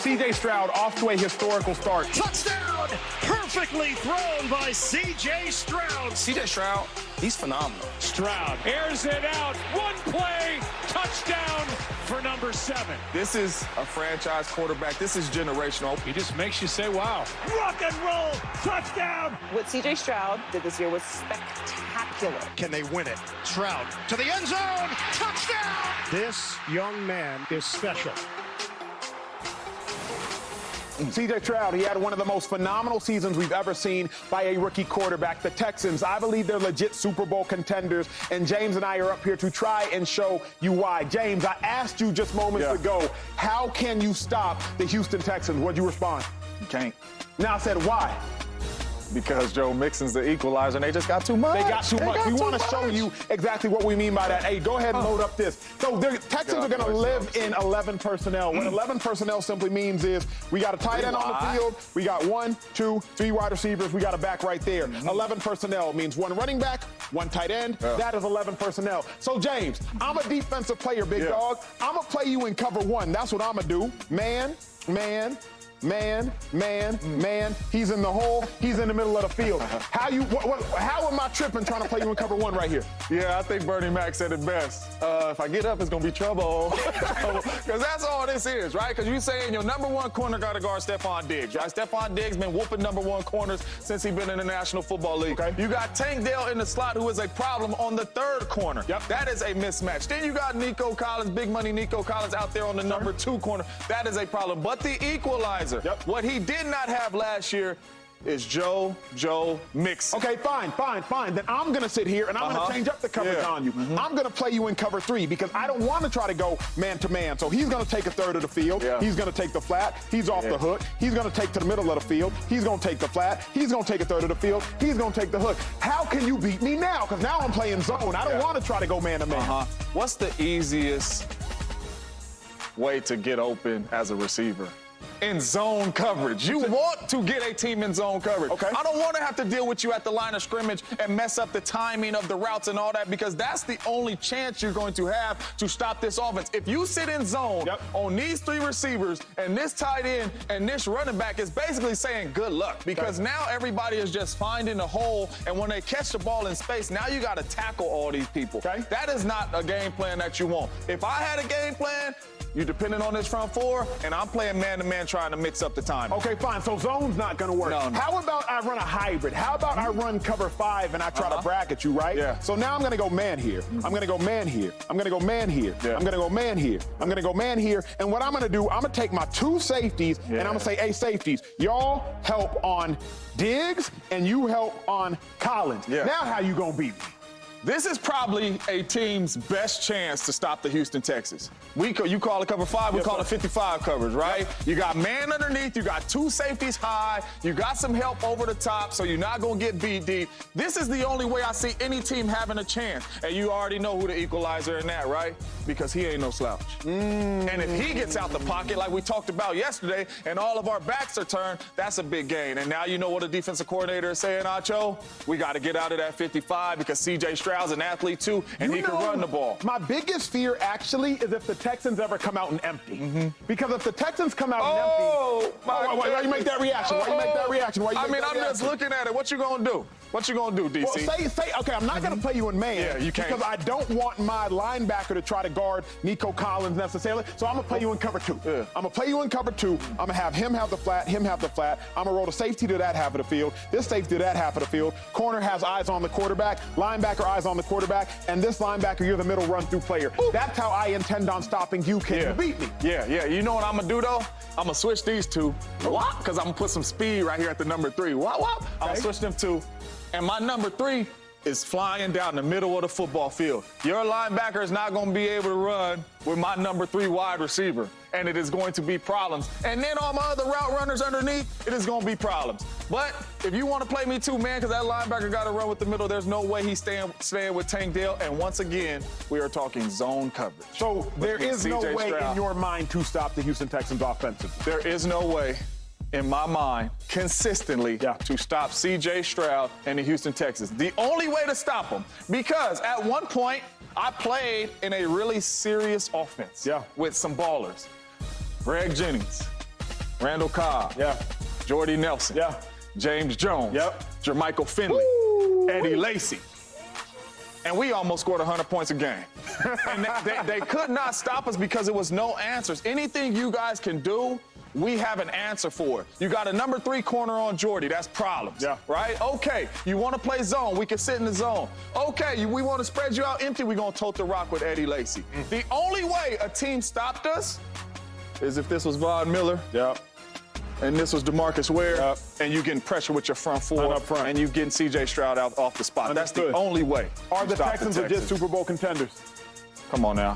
C.J. Stroud off to a historical start. Touchdown! Perfectly thrown by C.J. Stroud. C.J. Stroud, he's phenomenal. Stroud airs it out. One play, touchdown for number 7. This is a franchise quarterback. This is generational. He just makes you say, wow. Rock and roll, touchdown! What C.J. Stroud did this year was spectacular. Can they win it? Stroud to the end zone, touchdown! This young man is special. C.J. Stroud, he had one of the most phenomenal seasons we've ever seen by a rookie quarterback. The Texans, I believe they're legit Super Bowl contenders, and James and I are up here to try and show you why. James, I asked you just moments ago, how can you stop the Houston Texans? What'd you respond? You can't. Now I said, why? Because Joe Mixon's the equalizer, and they just got too much. They got too much. We want to show you exactly what we mean by that. Hey, go ahead and load up this. So the Texans are going to live in 11 personnel. What 11 personnel simply means is we got a tight end on the field. We got 1, 2, 3 wide receivers. We got a back right there. 11 personnel means 1 running back, 1 tight end. That is 11 personnel. So, James, I'm a defensive player, big dog. I'm going to play you in cover 1. That's what I'm going to do. Man. He's in the hole. He's in the middle of the field. How am I tripping trying to play you in cover 1 right here? Yeah, I think Bernie Mac said it best. If I get up, it's going to be trouble. Because that's all this is, right? Because you're saying your number 1 corner got to guard Stephon Diggs, right? Stephon Diggs been whooping number 1 corners since he's been in the National Football League. Okay. You got Tank Dell in the slot, who is a problem on the 3rd corner. Yep. That is a mismatch. Then you got Nico Collins, big money Nico Collins out there on the number 2 corner. That is a problem. But the equalizer, what he did not have last year is Joe Mixon. Okay, fine. Then I'm going to sit here and I'm going to change up the coverage on you. I'm going to play you in cover 3 because I don't want to try to go man-to-man. So he's going to take a third of the field. He's going to take the flat. He's off the hook. He's going to take to the middle of the field. He's going to take the flat. He's going to take a third of the field. He's going to take the hook. How can you beat me now? Because now I'm playing zone. I don't want to try to go man-to-man. What's the easiest way to get open as a receiver? In zone coverage. You want to get a team in zone coverage. Okay. I don't want to have to deal with you at the line of scrimmage and mess up the timing of the routes and all that, because that's the only chance you're going to have to stop this offense. If you sit in zone on these 3 receivers and this tight end and this running back, is basically saying good luck, because now everybody is just finding a hole, and when they catch the ball in space, now you got to tackle all these people. That is not a game plan that you want. If I had a game plan, you're depending on this front 4, and I'm playing man-to-man trying to mix up the time. Okay, fine. So zone's not going to work. No. How about I run a hybrid? How about I run cover 5 and I try to bracket you, right? Yeah. So now I'm going to go man here. I'm going to go man here. I'm going to go man here. I'm going to go man here. I'm going to go man here. And what I'm going to do, I'm going to take my 2 safeties and I'm going to say, hey, safeties, y'all help on Diggs and you help on Collins. Now how you going to beat me? This is probably a team's best chance to stop the Houston Texans. You call it cover 5, we call it 55 coverage, right? You got man underneath, you got 2 safeties high, you got some help over the top, so you're not going to get beat deep. This is the only way I see any team having a chance. And you already know who the equalizer in that, right? Because he ain't no slouch. And if he gets out the pocket, like we talked about yesterday, and all of our backs are turned, that's a big gain. And now you know what a defensive coordinator is saying, Acho? We got to get out of that 55 because C.J. Stroud's an athlete too, and he can run the ball. My biggest fear actually is if the Texans ever come out and empty. Because if the Texans come out and empty, why you make that reaction? Why you make that reaction? I'm just looking at it. What you gonna do? What you gonna do, DC? Well, okay, I'm not gonna play you in man. Yeah, you can't. Because I don't want my linebacker to try to guard Nico Collins necessarily. So I'm gonna play you in cover 2. I'm gonna play you in cover 2. I'm gonna have him have the flat, him have the flat. I'm gonna roll the safety to that half of the field, this safety to that half of the field. Corner has eyes on the quarterback, linebacker eyes on the quarterback, and this linebacker, you're the middle run-through player. That's how I intend on stopping you. Can you beat me? Yeah. You know what I'm gonna do though? I'm gonna switch these 2. Because I'm gonna put some speed right here at the number 3. I'm gonna switch them 2. And my number 3 is flying down the middle of the football field. Your linebacker is not going to be able to run with my number 3 wide receiver, and it is going to be problems. And then all my other route runners underneath, it is going to be problems. But if you want to play me too, man, because that linebacker got to run with the middle, there's no way he's staying with Tank Dell. And once again, we are talking zone coverage. So there is no way in your mind to stop the Houston Texans offensively. There is no way in my mind, consistently to stop C.J. Stroud and the Houston Texans. The only way to stop them, because at one point, I played in a really serious offense with some ballers. Greg Jennings, Randall Cobb. Yeah. Jordy Nelson. Yeah. James Jones. Yep. Jermichael Finley. Woo. Eddie Lacy. And we almost scored 100 points a game. And they could not stop us because there was no answers. Anything you guys can do, we have an answer for it. You got a number 3 corner on Jordy. That's problems. Yeah. Right? Okay. You want to play zone. We can sit in the zone. Okay. We want to spread you out empty. We're going to tote the rock with Eddie Lacy. The only way a team stopped us is if this was Von Miller. Yeah. And this was DeMarcus Ware, Yep. and you getting pressure with your front four, up front. and you getting C.J. Stroud out off the spot. Understood. That's the only way. Are to the stop Texans are just Super Bowl contenders? Come on now.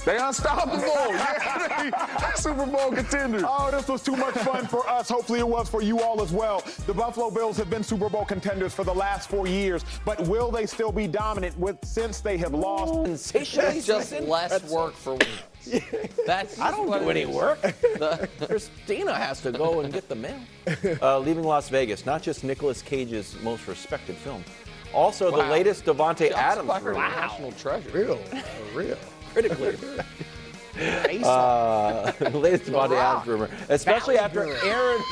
They unstoppable. Yeah, they Super Bowl contenders. Oh, this was too much fun for us. Hopefully it was for you all as well. The Buffalo Bills have been Super Bowl contenders for the last 4 years, but will they still be dominant since they have lost? It's just less work for Wheels. That's I don't do any work. Christina has to go and get the mail. Leaving Las Vegas, not just Nicolas Cage's most respected film, also the latest Devontae Adams Wow. movie. National treasure. Real. Critically. The latest Devontae Adams rumor, especially after Aaron.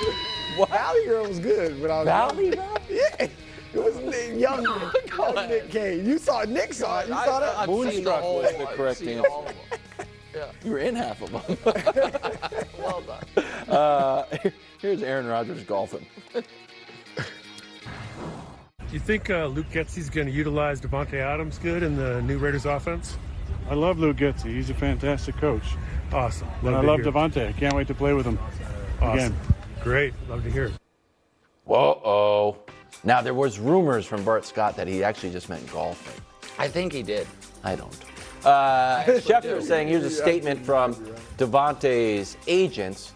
Valley Girl was good, but I was Valley Girl? Yeah. It was young Nick Cage. Nick saw it. You saw that? I've seen the Moonstruck whole was the I've correct seen answer. all of them. Yeah. You were in half of them. Well done. Here's Aaron Rodgers golfing. Do you think Luke Getsy's going to utilize Devontae Adams good in the new Raiders offense? I love Luke Getsy. He's a fantastic coach. Awesome. And I love Devontae. I can't wait to play with him again. Great. Love to hear it. Whoa-oh. Now, there was rumors from Bart Scott that he actually just meant golfing. I think he did. I don't. Schefter is saying, here's a statement from Devontae's agents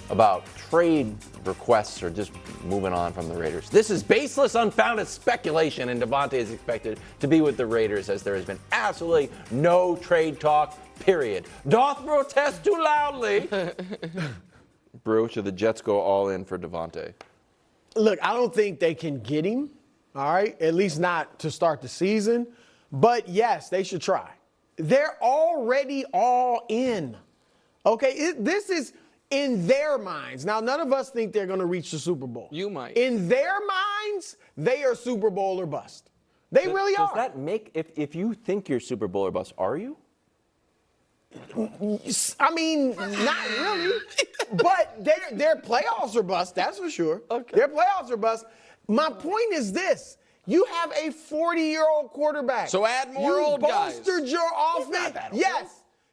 about trade requests or just moving on from the Raiders. This is baseless, unfounded speculation, and Devontae is expected to be with the Raiders as there has been absolutely no trade talk, period. Doth protest too loudly. Brew, should the Jets go all in for Devontae? Look, I don't think they can get him, all right? At least not to start the season. But, yes, they should try. They're already all in, okay? This is in their minds. Now, none of us think they're going to reach the Super Bowl. You might. In their minds, they are Super Bowl or bust. They really are. Does that make, if you think you're Super Bowl or bust, are you? I mean, not really. But their playoffs are bust, that's for sure. Okay. Their playoffs are bust. My point is this. You have a 40-year-old quarterback. So add more old guys. You bolstered your offense.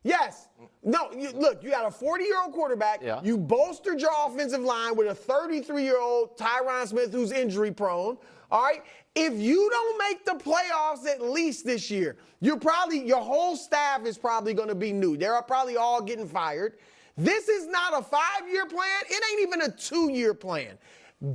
Yes. No, look, you got a 40-year-old quarterback. Yeah. You bolstered your offensive line with a 33-year-old Tyron Smith who's injury prone. All right? If you don't make the playoffs at least this year, your whole staff is probably going to be new. They're probably all getting fired. This is not a 5-year plan. It ain't even a 2-year plan.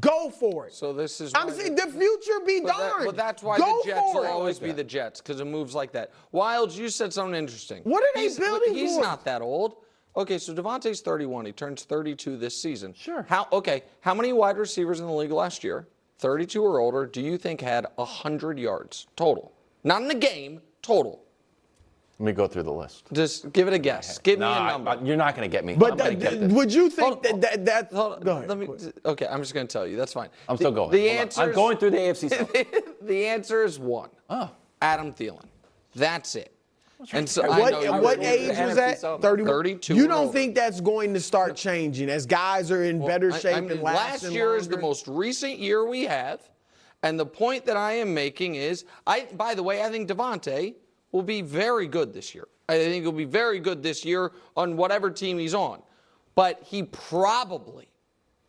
Go for it. So this is. I'm saying the future be darned. But that's why Go the Jets for will it. always be the Jets, because of moves like that. Wilds, you said something interesting. What are they building He's for? not that old. Okay, so Devontae's 31. He turns 32 this season. Sure. How many wide receivers in the league last year, 32 or older, do you think had 100 yards total? Not in the game, total. Let me go through the list. Just give it a guess. Give me a number. You're not going to get me. But I'm gonna get this. would you think Hold- that Hold on, go ahead. let me. Okay, I'm just going to tell you. That's fine. I'm still going. The Hold on. answer. I'm going through the AFC South. The answer is one. Oh. Adam Thielen. That's it. And so I know What you're- age was that? 31. 32 You and don't older. think that's going to start changing as guys are in better shape and last lasting year is the longer? most recent year we have, and the point that I am making is, by the way, I think Devontae will be very good this year. I think he'll be very good this year on whatever team he's on, but he probably,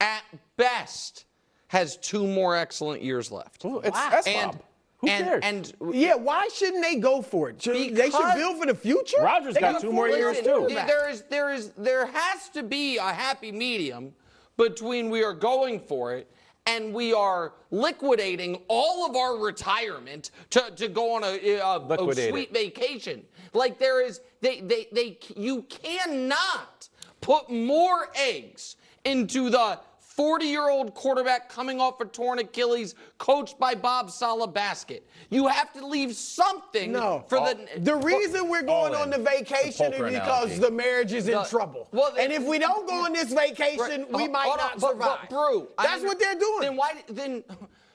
at best, has 2 more excellent years left. That's Bob. Who cares? Yeah, why shouldn't they go for it? They should build for the future. Rodgers got 2 more years too. There has to be a happy medium between we are going for it and we are liquidating all of our retirement to go on a sweet vacation. Like there is, you cannot put more eggs into the 40-year-old quarterback coming off a torn Achilles, coached by Bob Saleh basket. You have to leave something for the reason we're going on the vacation is because the marriage is in trouble. Well, and if we don't go on this vacation, we might not survive. But Brew, that's what they're doing.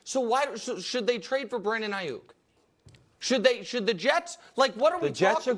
So should they trade for Brandon Ayuk? Should the Jets, like, what are we talking? The Jets are going